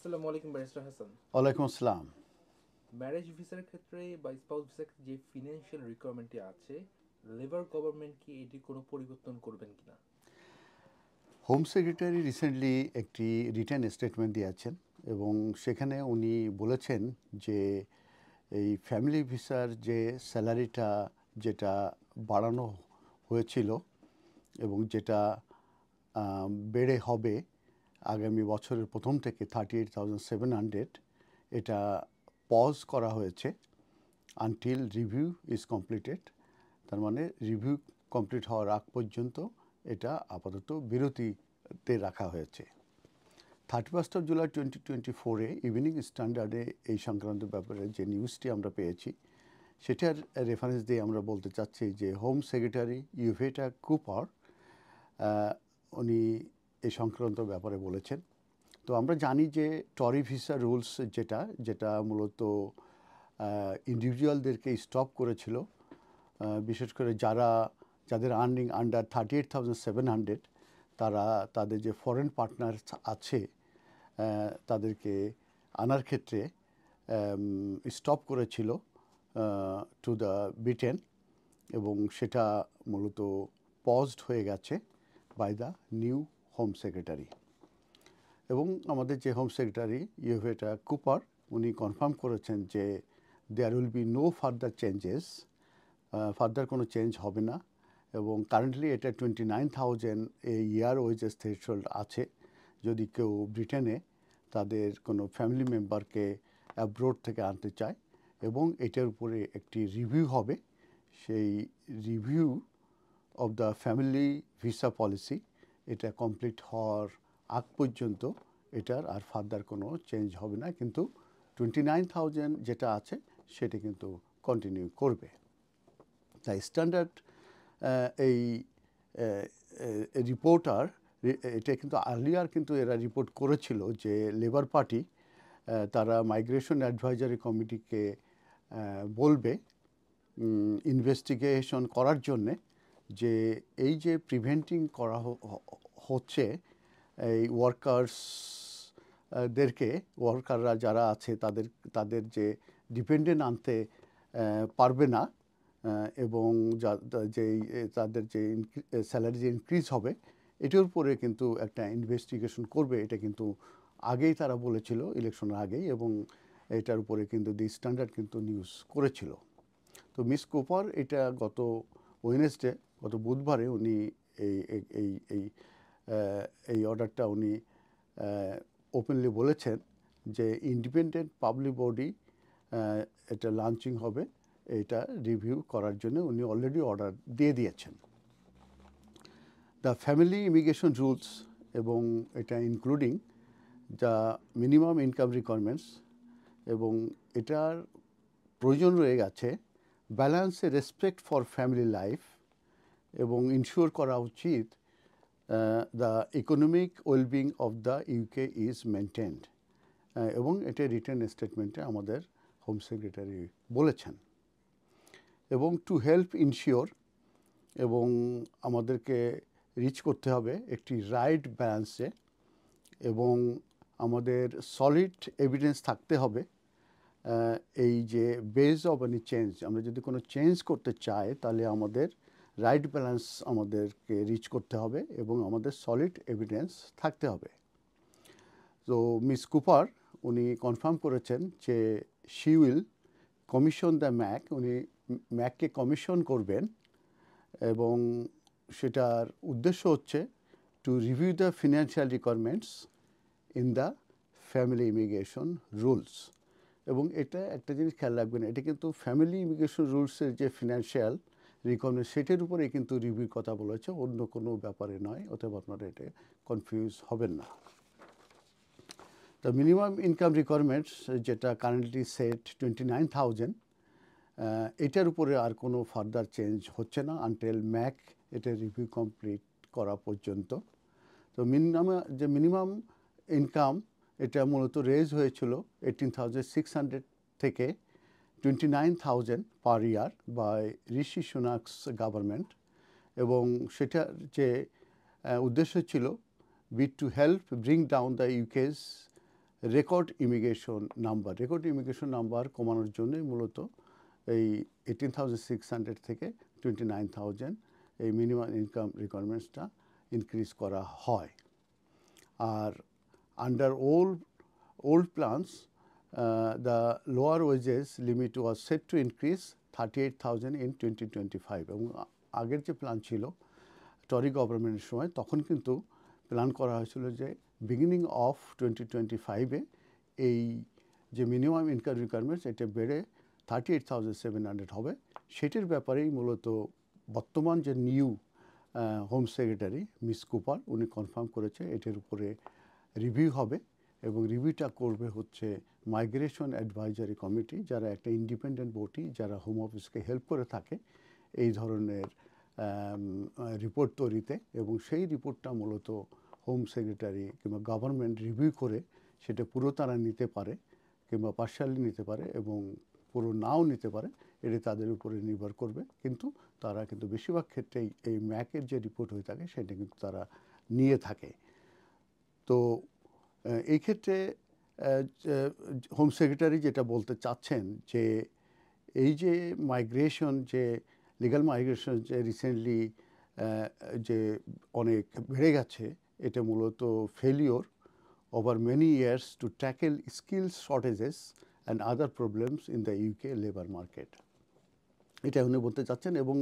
আসসালামু আলাইকুম ব্যারিস্টার হাসান। ওয়ালাইকুম আসসালাম। ম্যারেজ ভিসার ক্ষেত্রে বা স্পাউস ভিসার ক্ষেত্রে যে ফিনান্সিয়াল রিকোয়ারমেন্টটি আছে, লেবার গভর্নমেন্ট কি এটির কোনো পরিবর্তন করবেন কিনা? হোম সেক্রেটারি রিসেন্টলি একটি রিটেন স্টেটমেন্ট দিয়েছেন এবং সেখানে উনি বলেছেন যে এই ফ্যামিলি ভিসার যে স্যালারিটা যেটা বাড়ানো হয়েছিল এবং যেটা বেড়ে হবে আগামী বছরের প্রথম থেকে 38,700, এটা পজ করা হয়েছে আনটিল রিভিউ ইজ কমপ্লিটেড। তার মানে রিভিউ কমপ্লিট হওয়ার আগ পর্যন্ত এটা আপাতত বিরতিতে রাখা হয়েছে। 31 জুলাই 2024 ইভিনিং স্ট্যান্ডার্ডে এই সংক্রান্ত ব্যাপারে যে নিউজটি আমরা পেয়েছি সেটার রেফারেন্স দিয়ে আমরা বলতে চাচ্ছি যে হোম সেক্রেটারি ইউভেটা কুপার উনি এই সংক্রান্ত ব্যাপারে বলেছেন। তো আমরা জানি যে টরি ভিসা রুলস যেটা মূলত ইন্ডিভিজুয়ালদেরকে স্টপ করেছিল, বিশেষ করে যাদের আর্নিং আন্ডার 38,700 তারা তাদের যে ফরেন পার্টনার আছে তাদেরকে আনার ক্ষেত্রে স্টপ করেছিল টু দ্য ব্রিটেন, এবং সেটা মূলত পজড হয়ে গেছে by the new home secretary. এবং আমাদের যে হোম সেক্রেটারি ইউভেটা কুপার উনি কনফার্ম করেছেন যে there will be no further changes, further কোনো চেঞ্জ হবে না। এবং কারেন্টলি এটা 29,000 ইয়ার ওয়েজেস থ্রেশহোল্ড আছে যদি কেউ ব্রিটেনে তাদের কোনো ফ্যামিলি মেম্বারকে অ্যাব্রোড থেকে আনতে চায়, এবং এটার উপরে একটি রিভিউ হবে। সেই review of the family visa policy এটা কমপ্লিট হওয়ার আগ পর্যন্ত এটার আর ফার্দার কোনো চেঞ্জ হবে না, কিন্তু 29,000 যেটা আছে সেটা কিন্তু কন্টিনিউ করবে। তাই স্ট্যান্ডার্ড এই রিপোর্টার এটা কিন্তু আর্লিয়ার কিন্তু এরা রিপোর্ট করেছিল যে লেবার পার্টি তারা মাইগ্রেশন অ্যাডভাইজারি কমিটিকে বলবে ইনভেস্টিগেশন করার জন্যে যে এই যে প্রিভেন্টিং করা হচ্ছে এই ওয়ার্কাররা যারা আছে তাদের যে ডিপেন্ডেন্ট আনতে পারবে না, এবং তাদের যে স্যালারি যে ইনক্রিজ হবে এটার উপরে কিন্তু একটা ইনভেস্টিগেশন করবে। এটা কিন্তু আগেই তারা বলেছিল ইলেকশনের আগেই, এবং এটার উপরে কিন্তু দি স্ট্যান্ডার্ড কিন্তু নিউজ করেছিল। তো মিস কুপার এটা গত বুধবারে উনি এই এই এই এই অর্ডারটা উনি ওপেনলি বলেছেন যে ইন্ডিপেন্ডেন্ট পাবলিক বডি এটা লঞ্চিং হবে, এটা রিভিউ করার জন্য উনি অলরেডি অর্ডার দিয়ে দিয়েছেন। দ্য ফ্যামিলি ইমিগ্রেশন রুলস, এবং এটা including the minimum income requirements, এবং এটার প্রয়োজন রয়ে গেছে ব্যালেন্সে রেসপেক্ট ফর ফ্যামিলি লাইফ, এবং ইনশিওর করা উচিত the economic wellbeing of the UK is maintained, এবং এটা রিটেন স্টেটমেন্টে আমাদের হোম সেক্রেটারি বলেছেন। এবং টু হেল্প ইনশিওর, এবং আমাদেরকে রিচ করতে হবে একটি রাইট ব্যালেন্সে, এবং আমাদের সলিড এভিডেন্স থাকতে হবে এই যে বেস অফ এনি চেঞ্জ, আমরা যদি কোনো চেঞ্জ করতে চাই তাহলে আমাদের রাইট ব্যালেন্স আমাদেরকে রিচ করতে হবে এবং আমাদের সলিড এভিডেন্স থাকতে হবে। তো মিস কুপার উনি কনফার্ম করেছেন যে she will commission the Mac, উনি ম্যাককে কমিশন করবেন, এবং সেটার উদ্দেশ্য হচ্ছে to review the financial requirements in the family immigration rules. এবং এটা একটা জিনিস খেয়াল রাখবেন, এটা কিন্তু ফ্যামিলি ইমিগ্রেশন রুলসের যে ফিনান্সিয়াল রিকোয়ারমেন্ট সেটার উপরে কিন্তু রিভিউর কথা বলেছে, অন্য কোনো ব্যাপারে নয়, অতএব আপনারা এটা কনফিউজ হবেন না। দ্য মিনিমাম ইনকাম রিকোয়ারমেন্টস যেটা কারেন্টলি সেট 29,000, এটার উপরে আর কোনো ফার্দার চেঞ্জ হচ্ছে না আনটিল ম্যাক এটা রিভিউ কমপ্লিট করা পর্যন্ত। তো মিনিমাম ইনকাম এটা মূলত রেজ হয়েছিল 18,600 থেকে 29,000 পার ইয়ার বাই ঋষি সুনাকস গভর্নমেন্ট, এবং সেটার যে উদ্দেশ্য ছিল to help bring down the UK's record immigration number কমানোর জন্যই মূলত এই 18,600 থেকে 29,000 এই মিনিমাম ইনকাম রিকোয়ারমেন্টসটা ইনক্রিজ করা হয়। আর under old plans, the lower wages limit was set to increase 38,000 in 2025 এবং আগের যে প্ল্যান ছিল টরি গভর্নমেন্টের সময় তখন কিন্তু প্ল্যান করা হয়েছিল যে বিগিনিং অফ 2025-এ এই যে মিনিমাম ইনকাম রিকোয়ারমেন্টস এটা বেড়ে 38,700 হবে। সেটির ব্যাপারেই মূলত বর্তমান যে new home secretary miss Cooper উনি কনফার্ম করেছে এটার উপরে রিভিউ হবে এবং রিভিউটা করবে হচ্ছে মাইগ্রেশন অ্যাডভাইজারি কমিটি, যারা একটা ইন্ডিপেন্ডেন্ট বডি, যারা হোম অফিসকে হেল্প করে থাকে এই ধরনের রিপোর্ট তৈরিতে, এবং সেই রিপোর্টটা মূলত হোম সেক্রেটারি কিংবা গভর্নমেন্ট রিভিউ করে সেটা পুরো তারা নিতে পারে কিংবা পার্শালি নিতে পারে এবং পুরো নাও নিতে পারে, এটা তাদের উপরে নির্ভর করবে। কিন্তু তারা কিন্তু বেশিরভাগ ক্ষেত্রেই এই ম্যাকের যে রিপোর্ট হয়ে থাকে সেটা কিন্তু তারা নিয়ে থাকে। তো এই ক্ষেত্রে হোম সেক্রেটারি যেটা বলতে চাচ্ছেন যে এই যে মাইগ্রেশন, যে লিগ্যাল মাইগ্রেশন যে রিসেন্টলি যে অনেক বেড়ে গেছে, এটা মূলত failure over many years to tackle skills shortages and other problems in the UK labor market. এটা উনি বলতে চাচ্ছেন এবং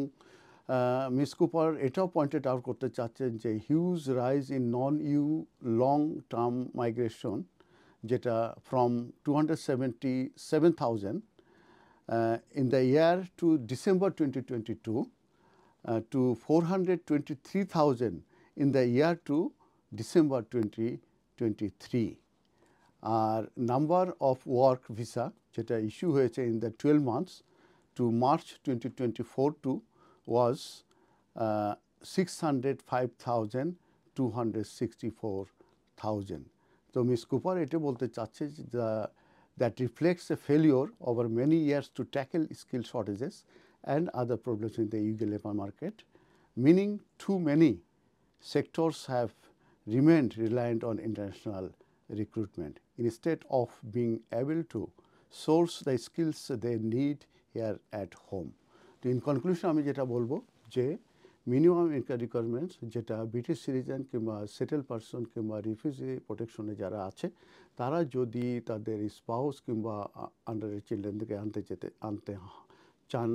মিস কুপার এটাও পয়েন্টেড আউট করতে চাচ্ছেন যে huge rise in non EU long term migration, যেটা from 277,000 in the year to December 2022 to 423,000 in the year to December 2023. আর নাম্বার অফ ওয়ার্ক ভিসা যেটা ইস্যু হয়েছে in the 12 months to March 2024 to was 605,264,000. তো miss Cooper এটা বলতে চাচ্ছে that reflects a failure over many years to tackle skill shortages and other problems in the UK labor market, meaning too many sectors have remained reliant on international recruitment instead of being able to source the skills they need here at home. তো in conclusion আমি যেটা বলবো যে minimum income requirements যেটা British citizen কিংবা settle person কিংবা refugee প্রোটেকশনে যারা আছে তারা যদি তাদের স্পাউস কিংবা আন্ডারের চিলড্রেনদেরকে আনতে চান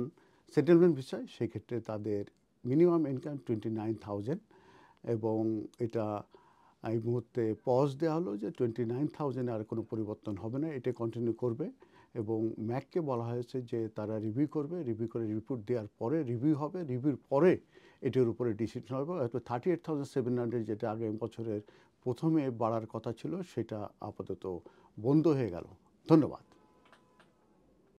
সেটেলমেন্ট বিষয়, সেক্ষেত্রে তাদের মিনিমাম ইনকাম 29,000 এবং এটা এই মুহূর্তে পজ দেওয়া হলো যে 29,000 আর কোনো পরিবর্তন হবে না, এটা কন্টিনিউ করবে এবং ম্যাককে বলা হয়েছে যে তারা রিভিউ করবে, রিভিউ করে রিপোর্ট দেওয়ার পরে রিভিউ হবে, রিভিউর পরে এটার উপরে ডিসিশন হবে। হয়তো 38,700 যেটা আগামী বছরের প্রথমে বাড়ার কথা ছিল সেটা আপাতত বন্ধ হয়ে গেল। ধন্যবাদ।